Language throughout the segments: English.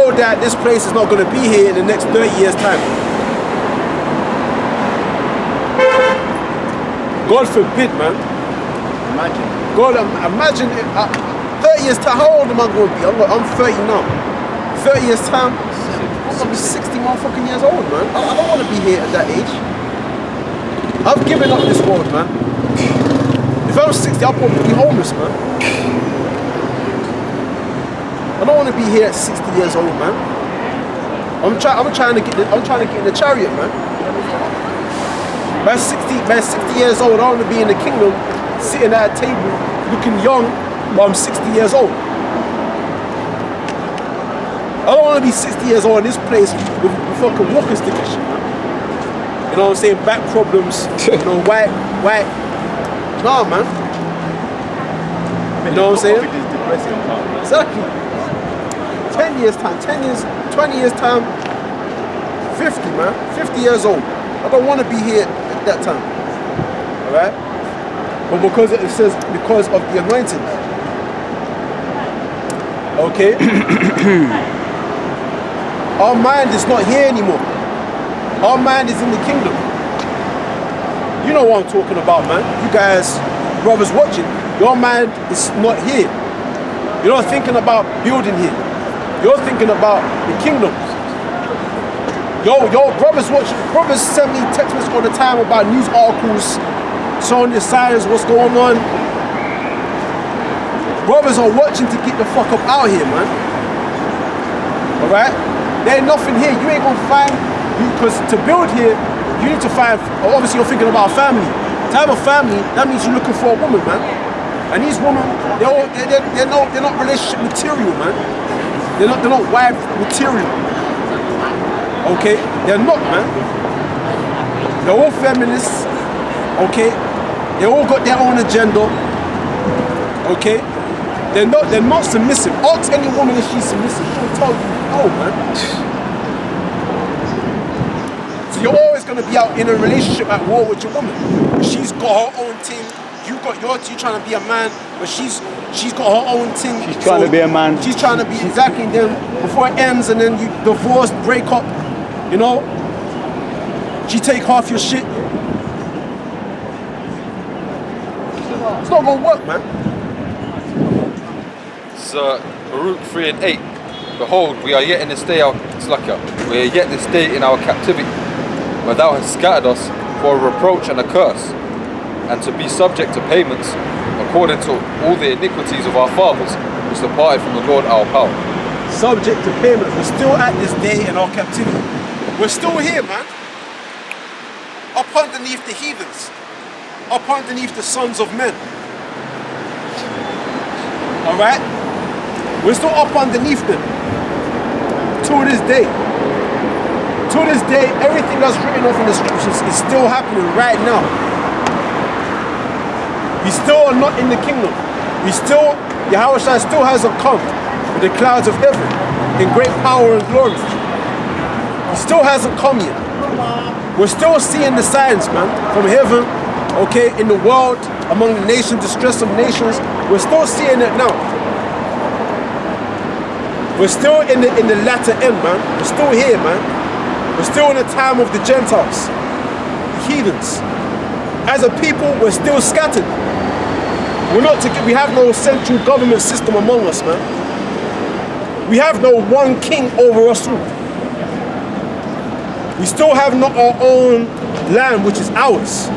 know that this place is not going to be here in the next 30 years' time. God forbid, man. Imagine. God, imagine it, 30 years time. How old am I going to be? I'm 30 now. 30 years time, I'm going to be 60 motherfucking years old, man. I don't want to be here at that age. I've given up this world, man. If I was 60, I'd probably be homeless, man. I don't want to be here at 60 years old, man. I'm trying to get in the chariot, man. By 60 years old, I want to be in the kingdom, sitting at a table, looking young, but I'm 60 years old. I don't want to be 60 years old in this place with fucking walking stick and shit, man. You know what I'm saying? Back problems, you know, white. Nah, man. You know what I'm saying? Exactly. 10 years time, 20 years time, 50, man. 50 years old. I don't want to be here at that time. Alright? But because it says, because of the anointing. Okay? Our mind is not here anymore. Our mind is in the kingdom. You know what I'm talking about, man. You guys, brothers watching, your mind is not here. You're not thinking about building here. You're thinking about the kingdom. Yo, brothers watching, brothers send me text messages all the time about news articles, showing the signs, what's going on. Brothers are watching to get the fuck up out here, man. Alright? There ain't nothing here. You ain't gonna find, because to build here, you need to find, obviously you're thinking about family. To have a family, that means you're looking for a woman, man. And these women, they're not relationship material, man. They're not wife material. Okay? They're not, man. They're all feminists. Okay? They all got their own agenda. Okay? They're not submissive. Ask any woman if she's submissive. She'll tell you no, man. So you're always going to be out in a relationship at war with your woman. She's got her own thing. You got your thing, trying to be a man, but she's got her own thing. She's trying to be a man. She's trying to be exactly. And then before it ends, and then you divorce, break up. You know, she take half your shit. It's not gonna work, man. So Baruch 3:8. Behold, we are yet in this day we are yet this day in our captivity, where thou hast scattered us for a reproach and a curse, and to be subject to payments according to all the iniquities of our fathers, which departed from the Lord our power. Subject to payments. We're still at this day in our captivity. We're still here, man. Up underneath the heathens. Up underneath the sons of men. Alright? We're still up underneath them. To this day. To this day, everything that's written off in the scriptures is still happening right now. We still are not in the kingdom. Yahweh Shai still hasn't come with the clouds of heaven in great power and glory. He still hasn't come yet. We're still seeing the signs, man, from heaven, okay, in the world, among the nations, distress of nations. We're still seeing it now. We're still in the latter end, man. We're still here, man. We're still in the time of the Gentiles, the heathens. As a people, we're still scattered. We have no central government system among us, man. We have no one king over us all. We still have not our own land, which is ours.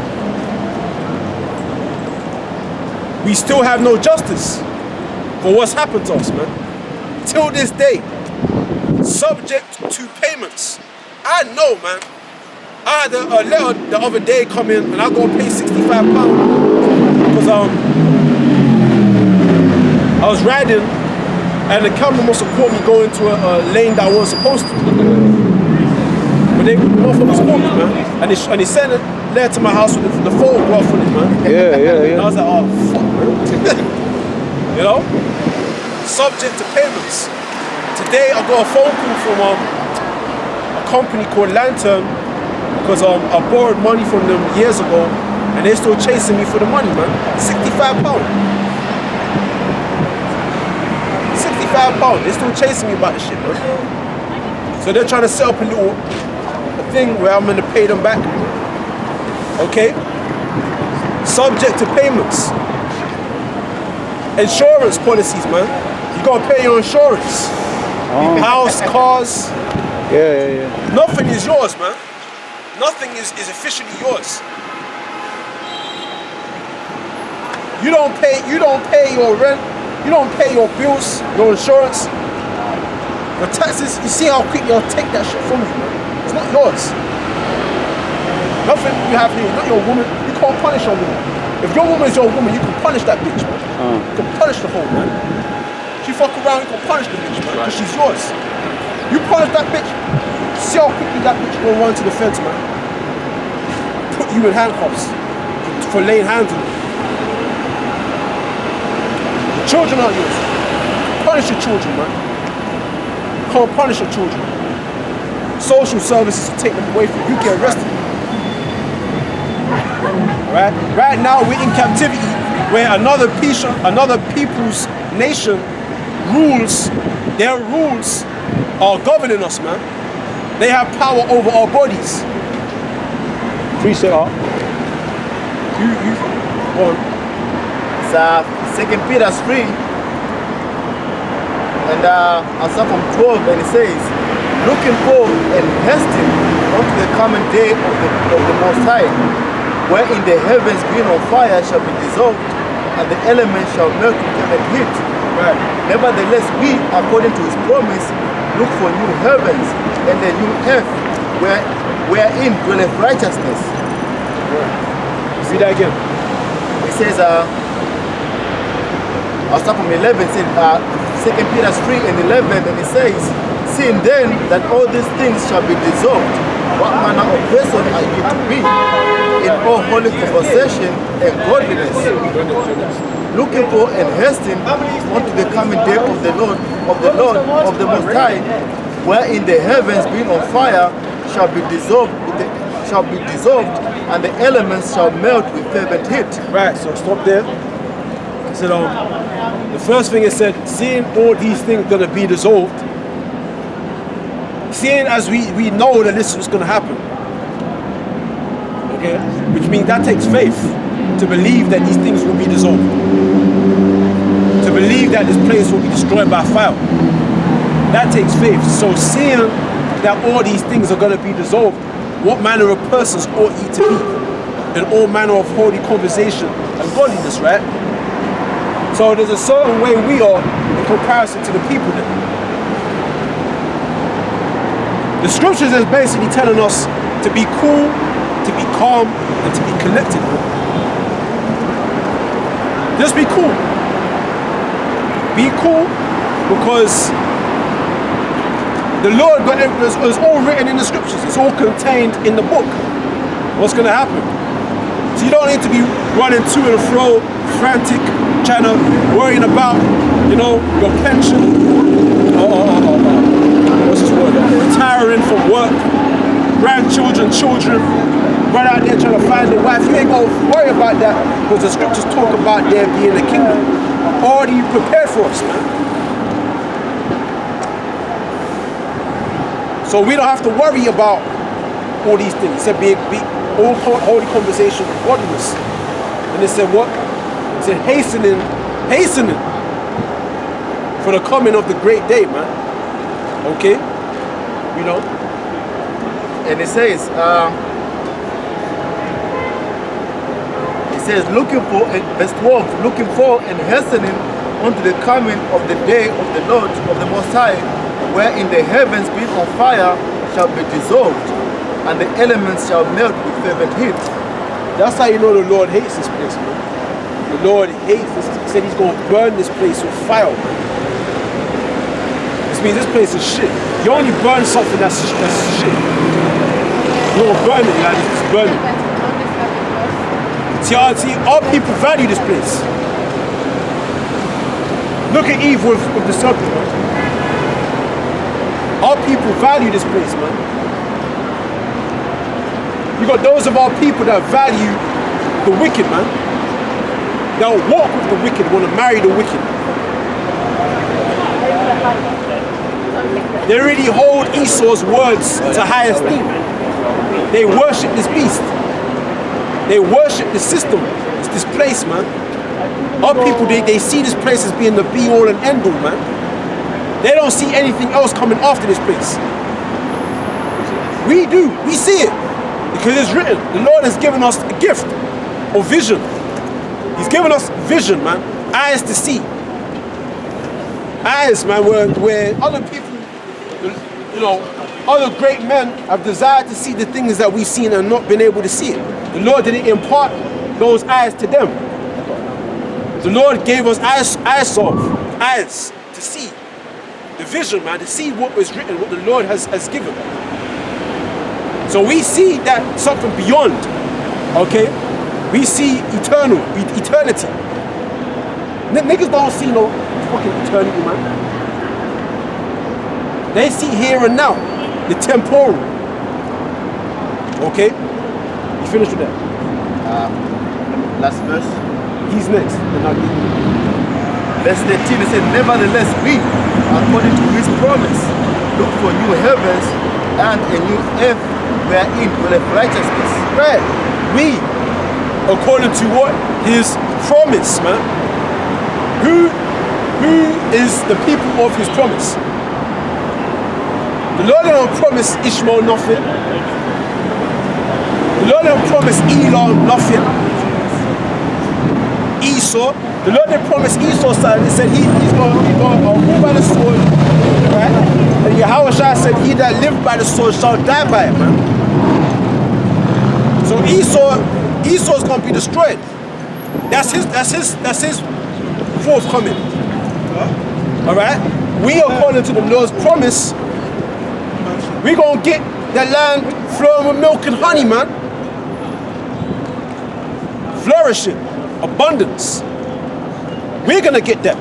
We still have no justice for what's happened to us, man. Till this day, subject to payments. I know, man. I had a letter the other day come in, and I got to pay £65 because I was riding, and the camera must have caught me going to a lane that I wasn't supposed to. But the motherfuckers caught me, man. And he sent a letter to my house with the photograph on it, man. Yeah. And I was like, oh, fuck, man. You know? Subject to payments. Today I got a phone call from a company called Lantern because I borrowed money from them years ago and they're still chasing me for the money, man. £65. £65. £5. They're still chasing me about this shit, man. So they're trying to set up a thing where I'm gonna pay them back. Okay? Subject to payments. Insurance policies, man. You gotta pay your insurance. House, cars. Yeah. Nothing is yours, man. Nothing is officially yours. You don't pay your rent, you don't pay your bills, your insurance. The taxes, you see how quickly I'll take that shit from you, man. It's not yours. Nothing you have here, not your woman, you can't punish your woman. If your woman is your woman, you can punish that bitch, man. You can punish the whole, man. She fuck around, you can punish the bitch, man, because she's yours. You punish that bitch, see how quickly that bitch will run to the fence, man. Put you in handcuffs for laying hands on you. The children aren't yours. Punish your children, man. You can't punish your children. Social services will take them away from you, you get arrested. Right now we're in captivity where another people's nation rules, their rules are governing us, man. They have power over our bodies. Preset up. You go on. It's 2 Peter 3, and I'll start from 12, and it says, looking for and hasting unto the coming day of the Most High, wherein the heavens being on fire shall be dissolved, and the elements shall melt with fervent heat. Right. Nevertheless, we, according to his promise, look for new heavens and a new earth, wherein dwelleth righteousness. Right. Read that again. It says, I'll start from 11, it says, 2 Peter 3 and 11, and it says, seeing then that all these things shall be dissolved, what manner of person are you to be in all holy conversation and godliness, looking for and hasting unto the coming day of the Lord, of the Most High, wherein the heavens being on fire shall be dissolved, and the elements shall melt with fervent heat. Right, so stop there. It said, the first thing it said, seeing all these things gonna be dissolved, seeing as we know that this was gonna happen, okay, which means that takes faith to believe that these things will be dissolved, to believe that this place will be destroyed by fire. That takes faith. So seeing that all these things are gonna be dissolved, what manner of persons ought ye to be in all manner of holy conversation and godliness, right? So there's a certain way we are in comparison to the people there. The scriptures is basically telling us to be cool, to be calm, and to be collected. Just be cool. Be cool, because the Lord got it, it's all written in the scriptures. It's all contained in the book. What's going to happen? So you don't need to be running to and fro, frantic, trying to worrying about, your pension, what's this word? Retiring from work, grandchildren, children, run out there trying to find a wife. You ain't gonna worry about that, because the scriptures talk about there being a kingdom already prepared for us, man. So we don't have to worry about all these things. It said be all holy conversation with godliness. And it said what? It said hastening for the coming of the great day, man. Okay? And it says, looking for, verse 12, looking for and hastening unto the coming of the day of the Lord, of the Most High, wherein the heavens being on fire shall be dissolved, and the elements shall melt with fervent heat. That's how you know the Lord hates this place, man. The Lord hates this. He said he's going to burn this place with fire, man. This means this place is shit. You only burn something that's shit. You don't burn it, like just burn it. See, our people value this place. Look at Eve with the serpent, man. Our people value this place, man. You got those of our people that value the wicked, man. They'll walk with the wicked, want to marry the wicked. They really hold Esau's words to high esteem. They worship this beast. They worship the system. It's this place, man. Our people, they see this place as being the be-all and end-all, man. They don't see anything else coming after this place. We do. We see it. Because it's written. The Lord has given us a gift of vision. He's given us vision, man. Eyes to see. Eyes, man, where other people, you know, other great men have desired to see the things that we've seen and not been able to see it. The Lord didn't impart those eyes to them. The Lord gave us eyes to see. The vision, man, to see what was written, what the Lord has given. So we see that something beyond, okay? We see eternity. Niggas don't see no fucking eternity, man. They see here and now, the temporal. Okay? You finished with that? Last verse. He's next. Then I'll give you. Verse 13, it said, nevertheless we, according to his promise, look for new heavens and a new earth wherein dwelleth righteousness. Right. We, according to what? His promise, man. Who is the people of his promise? The Lord didn't promise Ishmael nothing. The Lord didn't promise Elam nothing. Esau, the Lord didn't promise Esau something. He said he's going to move by the sword, right? And Yahweh said, he that lived by the sword shall die by it, man. So Esau's going to be destroyed. That's his forthcoming. All right? We, according to the Lord's promise, we're going to get the land flowing with milk and honey, man. Flourishing, abundance. We're going to get that.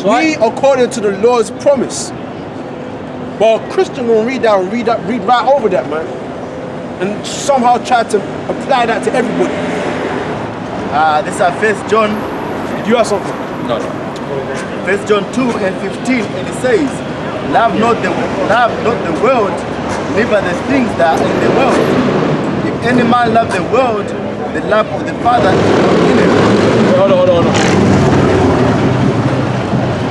We, according to the Lord's promise. But a Christian will read right over that, man. And somehow try to apply that to everybody. This is 1 John. Do you have something? No. 1 John 2 and 15, and it says, love not the world, neither the things that are in the world. If any man love the world, the love of the Father is not in him. Hold on.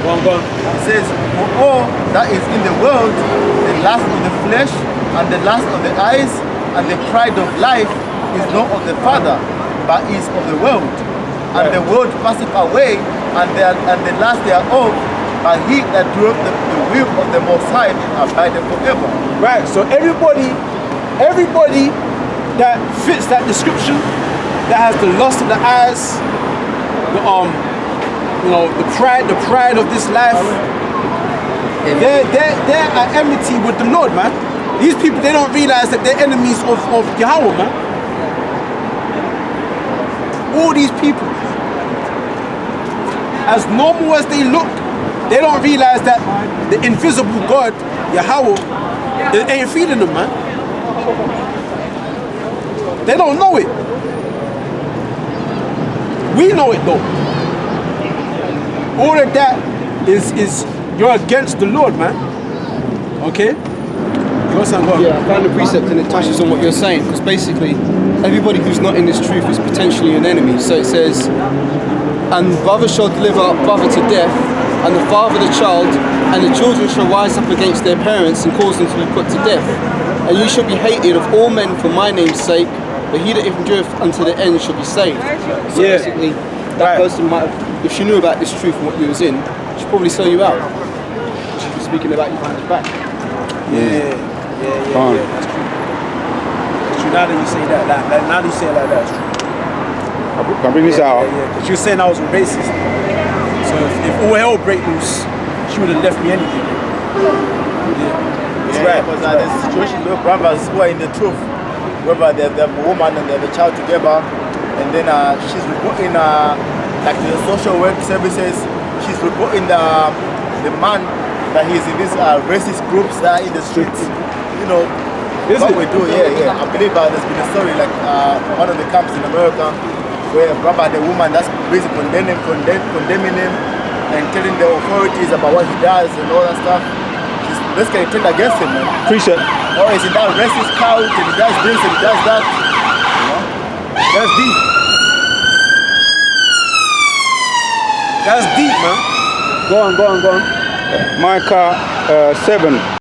Go on. It says, for all that is in the world, the lust of the flesh, and the lust of the eyes, and the pride of life is not of the Father, but is of the world. And the world passeth away, and the lust thereof, but he that doeth the will of the Most High abideth forever. Right, so everybody that fits that description, that has the lust of the eyes, the pride of this life, they're at enmity with the Lord, man. These people, they don't realize that they're enemies of Yahweh, man. All these people, as normal as they look, they don't realize that the invisible God, Yahweh, it ain't feeding them, man. They don't know it. We know it though. All of that is you're against the Lord, man. Okay? Yeah, I found a precept and it touches on what you're saying, because basically everybody who's not in this truth is potentially an enemy. So it says, and brother shall deliver up brother to death, and the father the child, and the children shall rise up against their parents and cause them to be put to death. And you shall be hated of all men for my name's sake, but he that endureth unto the end shall be saved. So basically, that person might have, if she knew about this truth and what you was in, she'd probably sell you out. She'd be speaking about you behind his back. Yeah. That's true. It's true. Now that you say that, now that you say it like that, it's true. Can I bring this out? Yeah. Because you were saying I was a racist. So if all hell break loose, she would have left me anything. Yeah. It's right. Because there's situations where brothers who are in the truth, whether they have a woman and they have a child together, and then she's reporting like the social work services, she's reporting the man that he's in these racist groups that are in the streets. You know, what we do, yeah. I believe there's been a story like one of the camps in America where a brother had a woman that's basically condemning him, and telling the authorities about what he does and all that stuff. She's basically turned against him, man. Appreciate. Oh, he's in that racist cult and he does this and he does that. You know? That's deep. That's deep, man. Go on. Micah 7.